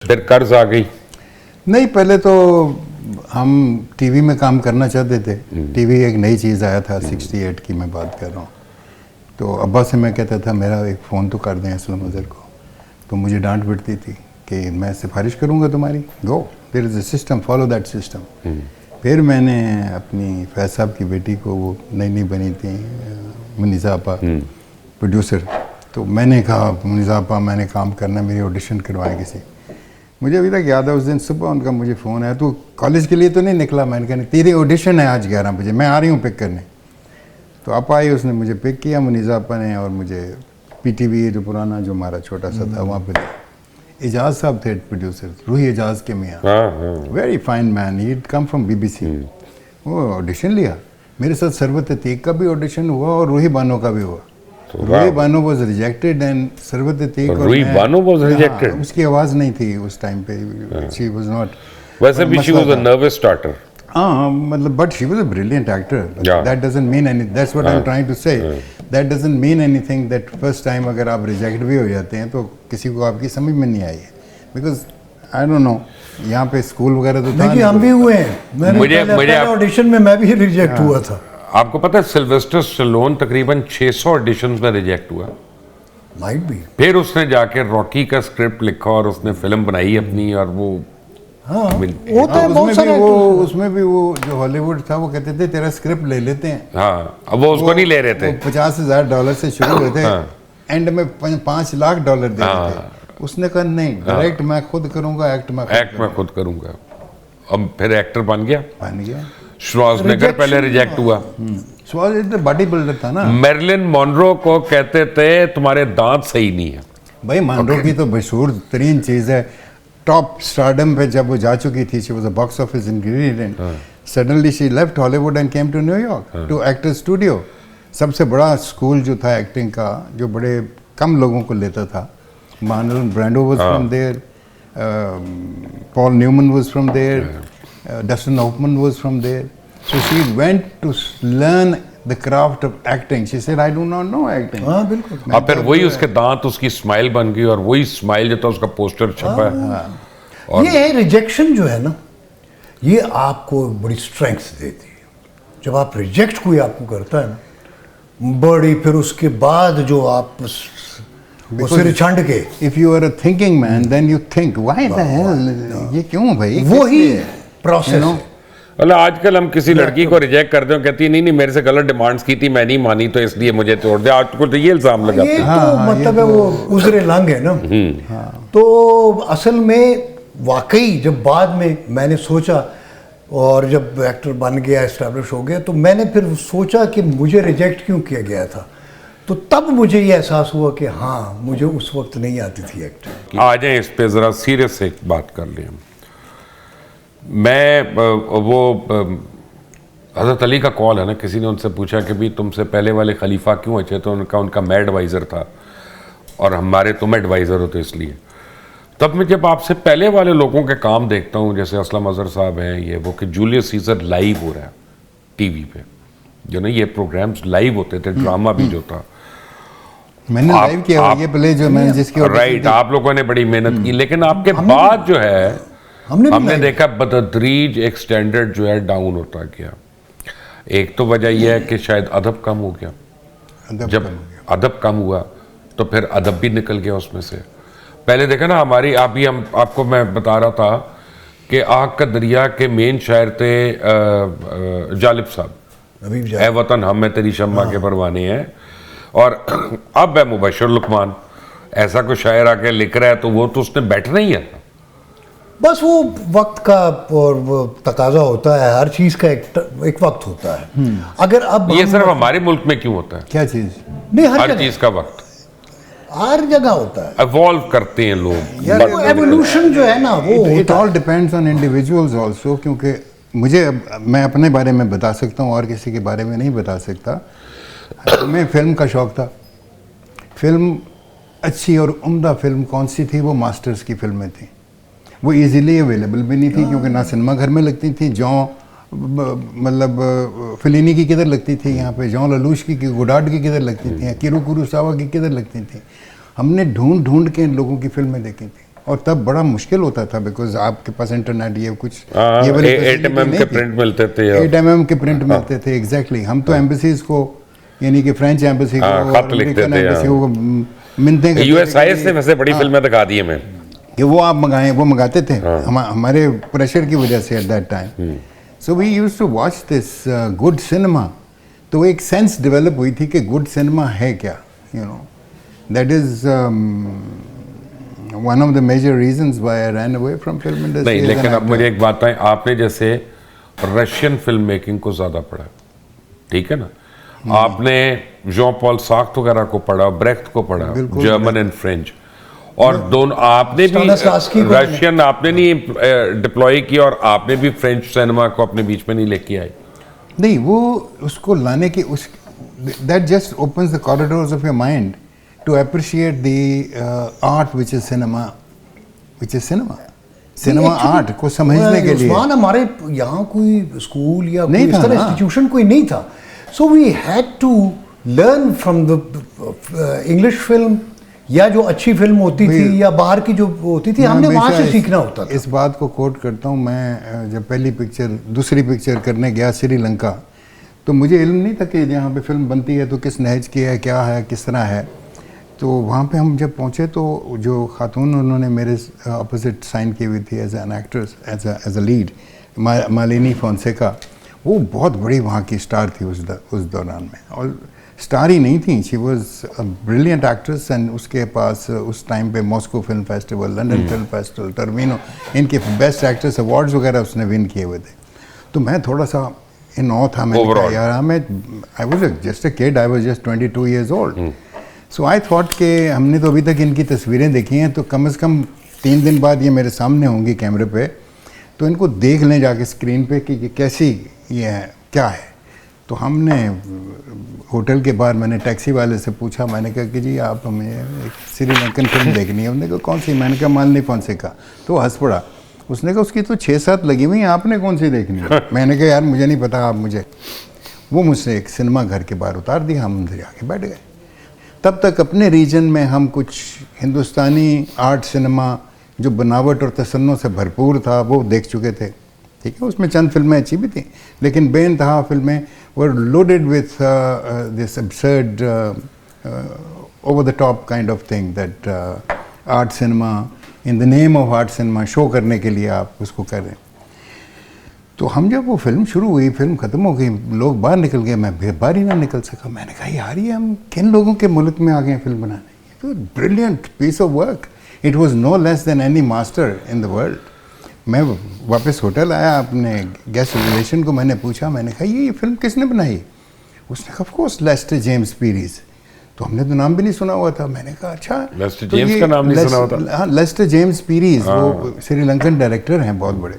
फिर कर्ज आ गई? नहीं, पहले तो हम टीवी में काम करना चाहते थे। टीवी एक नई चीज़ आया था, 68 की मैं बात कर रहा हूँ। तो अब्बा से मैं कहता था मेरा एक फ़ोन तो कर दें असलम अज़हर को, तो मुझे डांट पड़ती थी कि मैं सिफारिश करूँगा तुम्हारी, go there is a system, follow that system. फिर मैंने अपनी फैज़ साहब की बेटी को, वो नई बनी थी मुनीज़ा आपा प्रोड्यूसर, तो मैंने कहा मुनीज़ा आपा मैंने काम करना, मेरी ऑडिशन करवाएं किसी। मुझे अभी तक याद है उस दिन सुबह उनका मुझे फ़ोन आया, तो कॉलेज के लिए तो नहीं निकला, मैंने कहा तेरी ऑडिशन है आज 11 बजे, मैं आ रही हूँ पिक करने। तो आप आई, उसने मुझे पिक किया मुनीज़ा आपा ने, और मुझे पीटीवी जो पुराना जो हमारा छोटा सा था वहाँ पर एजाज साहब थे प्रोड्यूसर, रूही एजाज के मियाँ, very fine man, he come from BBC। वो ऑडिशन लिया, मेरे साथ सरवत अतीक का भी ऑडिशन हुआ और रूही बानो का भी हुआ। Roohi Bano was rejected and Sarwat Ateeq, Roohi Bano was rejected? उसकी आवाज़ नहीं थी उस टाइम पे, शी वाज नॉट, वैसे भी she was a nervous starter. हाँ, मतलब but she was a brilliant actor, that doesn't mean any, that's what I am trying to say, that doesn't mean anything that first time अगर आप reject भी हो जाते हैं तो किसी को आपकी समझ में नहीं आई है, बिकॉज आई डोंट नो यहाँ पे स्कूल वगैरह तो था नहीं, हम भी हुए हैं। मुझे ऑडिशन में मैं भी रिजेक्ट हुआ था। आपको पता है सिल्वेस्टर स्टैलोन तकरीबन 600 ऑडिशंस में रिजेक्ट हुआ। माइट भी। फिर उसने जाके रॉकी का स्क्रिप्ट लिखा और उसने फिल्म बनाई अपनी, और वो हाँ, होता है बहुत सारे। उसमें भी वो जो हॉलीवुड था वो कहते थे तेरा स्क्रिप्ट ले लेते हैं। हाँ, अब वो उसको नहीं ले रहे थे। $50,000 से शुरू हुए थे, एंड में $5 लाख दे रहे थे। उसने कहा नहीं, डायरेक्ट मैं खुद करूंगा, एक्ट मैं खुद करूंगा। अब फिर एक्टर बन गया। श्वार्ज़नेगर पहले रिजेक्ट हुआ। श्वार्ज़नेगर बॉडी बिल्डर था ना। मैरिलिन मोनरो को कहते थे तुम्हारे दांत सही नहीं है। भाई मोनरो की तो मशहूर तरीन चीज़ है, टॉप स्टारडम पे जब वो जा चुकी थी, she was a box office ingredient, suddenly she left Hollywood and came to New York to actor studio. सबसे बड़ा स्कूल जो था एक्टिंग का, जो बड़े कम लोगों को लेता था, Marlon Brando was from there, Paul Newman was from there, Dustin Hoffman was from there. So she went to learn the craft of acting. She said, I do not know acting. हाँ बिल्कुल। अब फिर वही उसके दांत उसकी smile बन गई, और वही स्माइल जो था उसका पोस्टर छपा है। और ये रिजेक्शन जो है ना, ये आपको बड़ी स्ट्रेंथ देती है। जब आप रिजेक्ट कोई आपको करता है ना, बड़ी, फिर उसके बाद जो आप उसे रिछांड के, if you are a thinking man, then you think, why the hell? ये क्यों भाई? वो ही प्रोसेस। मतलब आजकल हम किसी लड़की को रिजेक्ट करते हो, कहती है नहीं मेरे से गलत डिमांड्स की थी, मैं नहीं मानी तो इसलिए मुझे छोड़ दिया। आजकल तो ये इल्जाम लगाते हैं। तो मतलब है वो उजरे लंग है ना। तो असल में वाकई जब बाद में मैंने सोचा, और जब एक्टर बन गया, एस्टैब्लिश हो गया, तो मैंने फिर सोचा कि मुझे रिजेक्ट क्यों किया गया था। तो तब मुझे ये एहसास हुआ कि हाँ, मुझे उस वक्त नहीं आती थी एक्टिंग। आ जाए इस पे ज़रा सीरियस एक बात कर लें। मैं वो हज़रत अली का कॉल है ना, किसी ने उनसे पूछा कि भी तुमसे पहले वाले खलीफा क्यों अच्छे, तो उनका मैं एडवाइज़र था और हमारे तुम एडवाइज़र हो, तो इसलिए। तब मैं जब आपसे पहले वाले लोगों के काम देखता हूँ, जैसे असलम अज़हर साहब हैं, ये वो कि जूलियस सीजर लाइव हो रहा है टीवी पे, जो ना ये प्रोग्राम्स लाइव होते थे, ड्रामा भी जो था मैंने लाइव किया हुआ, ये प्ले जो मैंने जिसकी राइट, आप लोगों ने बड़ी मेहनत की, लेकिन आपके बाद जो है हमने देखा बतदरीज एक स्टैंडर्ड जो है डाउन होता गया। एक तो वजह यह है कि शायद अदब कम हो गया, जब अदब कम हुआ तो फिर अदब भी निकल गया उसमें से। पहले देखा ना हमारी, अभी हम आपको मैं बता रहा था कि आग का दरिया के मेन शायर थे जालिब साहब, ए वतन हम में तेरी शम्मा के परवाने हैं, और अब है मुबशर लुकमान। ऐसा कोई शायर आके लिख रहा है तो वो तो उसने बैठना ही है। बस वो वक्त का और वो तकाजा होता है, हर चीज़ का एक वक्त होता है। अगर अब ये सिर्फ हमारे मुल्क में क्यों होता है? क्या चीज़? नहीं, हर चीज़ का वक्त हर जगह होता है। इवॉल्व करते हैं लोग, एवोल्यूशन जो है ना, वो it all depends on individuals also. क्योंकि मैं अपने बारे में बता सकता हूँ और किसी के बारे में नहीं बता सकता। मैं फिल्म का शौक़ था। फिल्म अच्छी और उम्दा फिल्म कौन सी थी? वो मास्टर्स की फिल्में थी। वो इजीली अवेलेबल भी नहीं थी, क्योंकि ना सिनेमा घर में लगती थी। मतलब फिलिनी की किधर लगती थी यहाँ पे, जॉन ललूश की गुडार्ड की किधर लगती थी, किरो कुरोसावा की किधर लगती थी। हमने ढूंढ ढूंढ के इन लोगों की फिल्में देखी थी, और तब बड़ा मुश्किल होता था बिकॉज आपके पास इंटरनेट ये कुछ हाँ, ये वाली 8 mm के प्रिंट मिलते थे 8 mm के प्रिंट मिलते थे एग्जैक्टली। हम तो एम्बेसीज को यानी कि फ्रेंच एम्बेसी को हाँ, खत लिखते थे, एम्बेसी को मिलते करते यूएसआईएस ने वैसे बड़ी फिल्में दिखा दी हमें कि वो आप मंगाएं, वो मंगाते थे हमारे प्रेशर की वजह से at that time. So we used to watch this good cinema. तो एक सेंस डेवलप हुई थी कि गुड सिनेमा है क्या, you know, that is one of the major reasons why I ran away from film industry. नहीं, लेकिन अब मुझे एक बात है, आपने जैसे रशियन फिल्म मेकिंग को ज़्यादा पढ़ा, ठीक है ना, आपने जॉन पॉल सार्ट वगैरह को पढ़ा, ब्रेख्ट को पढ़ा, जर्मन एंड फ्रेंच, और दोनों आपने भी रशियन आपने नहीं डिप्लॉय किया और आपने भी फ्रेंच सिनेमा को अपने बीच में नहीं लेके आए। नहीं, वो उसको लाने की उस that just opens the corridors of your mind to appreciate the art which is cinema, which is cinema art को समझने के लिए। उस्मान, हमारे यहाँ कोई स्कूल या कोई इस था तरह ना। इंस्टीट्यूशन कोई नहीं था, so we had to learn from the English film, या जो अच्छी फिल्म होती थी या बाहर की जो होती थी, हमने वहाँ से सीखना होता था। इस बात को कोट करता हूँ मैं, जब पहली पिक्चर दूसरी पिक्चर करने गया श्रीलंका, तो मुझे इल्म नहीं था कि जहाँ पे फिल्म बनती है तो किस नहज की है, क्या है, किस तरह है। तो वहाँ पे हम जब पहुँचे तो जो खातून उन्होंने मेरे अपोजिट साइन की हुई थी as an actress, as a lead, Malini Fonseka, वो बहुत बड़ी वहाँ की स्टार थी उस दौरान में। और स्टार ही नहीं थी, she was a brilliant actress. And उसके पास उस टाइम पे Moscow film festival, London film festival, Taormina, इनके बेस्ट एक्ट्रेस अवार्ड्स वगैरह उसने विन किए हुए थे। तो मैं थोड़ा सा इन ऑ था, मैंने कहा यार I was just a kid, I was just 22 years old। So I thought कि हमने तो अभी तक इनकी तस्वीरें देखी हैं, तो कम से कम 3 दिन बाद ये मेरे सामने होंगी कैमरे पे, तो इनको देख लें जाके स्क्रीन पे कि कैसी ये है, क्या है। तो हमने होटल के बाहर मैंने टैक्सी वाले से पूछा, मैंने कहा कि जी आप हमें एक श्रीलंकन फिल्म देखनी है। उन्होंने कहा कौन सी? मैंने कहा मालिनी फोंसेका। तो हंस पड़ा। उसने कहा उसकी तो 6-7 लगी हुई हैं, आपने कौन सी देखनी है? मैंने कहा यार मुझे नहीं पता, आप मुझे। वो मुझसे एक सिनेमा घर के बाहर उतार दिया, हम अंदर जाके बैठ गए। तब तक अपने रीजन में हम कुछ हिंदुस्तानी आर्ट सिनेमा जो बनावट और तसन्नो से भरपूर था वो देख चुके थे, ठीक है। उसमें चंद फिल्में अच्छी भी थी, लेकिन बेइंतहा फिल्में were loaded with this absurd over the top kind of thing that art cinema in the name of art cinema show करने के लिए आप उसको कर रहे हैं। तो हम जब वो फिल्म शुरू हुई, फिल्म ख़त्म हो गई, लोग बाहर निकल गए, मैं बाहर ही ना निकल सका। मैंने कहा यार ये हम किन लोगों के मुल्क में आ गए फिल्म बनाने। तो brilliant piece of work, it was no less than any master in the world. मैं वापस होटल आया, अपने गेस्ट रिलेशन को मैंने पूछा, मैंने कहा ये फिल्म किसने बनाई? उसने कहा ऑफ कोर्स लेस्टर जेम्स पीरीज। तो हमने तो नाम भी नहीं सुना हुआ था। मैंने कहा अच्छा, लेस्टर जेम्स का नाम नहीं सुना हुआ था? हाँ, लेस्टर जेम्स पीरीज, वो श्रीलंकन डायरेक्टर हैं बहुत बड़े।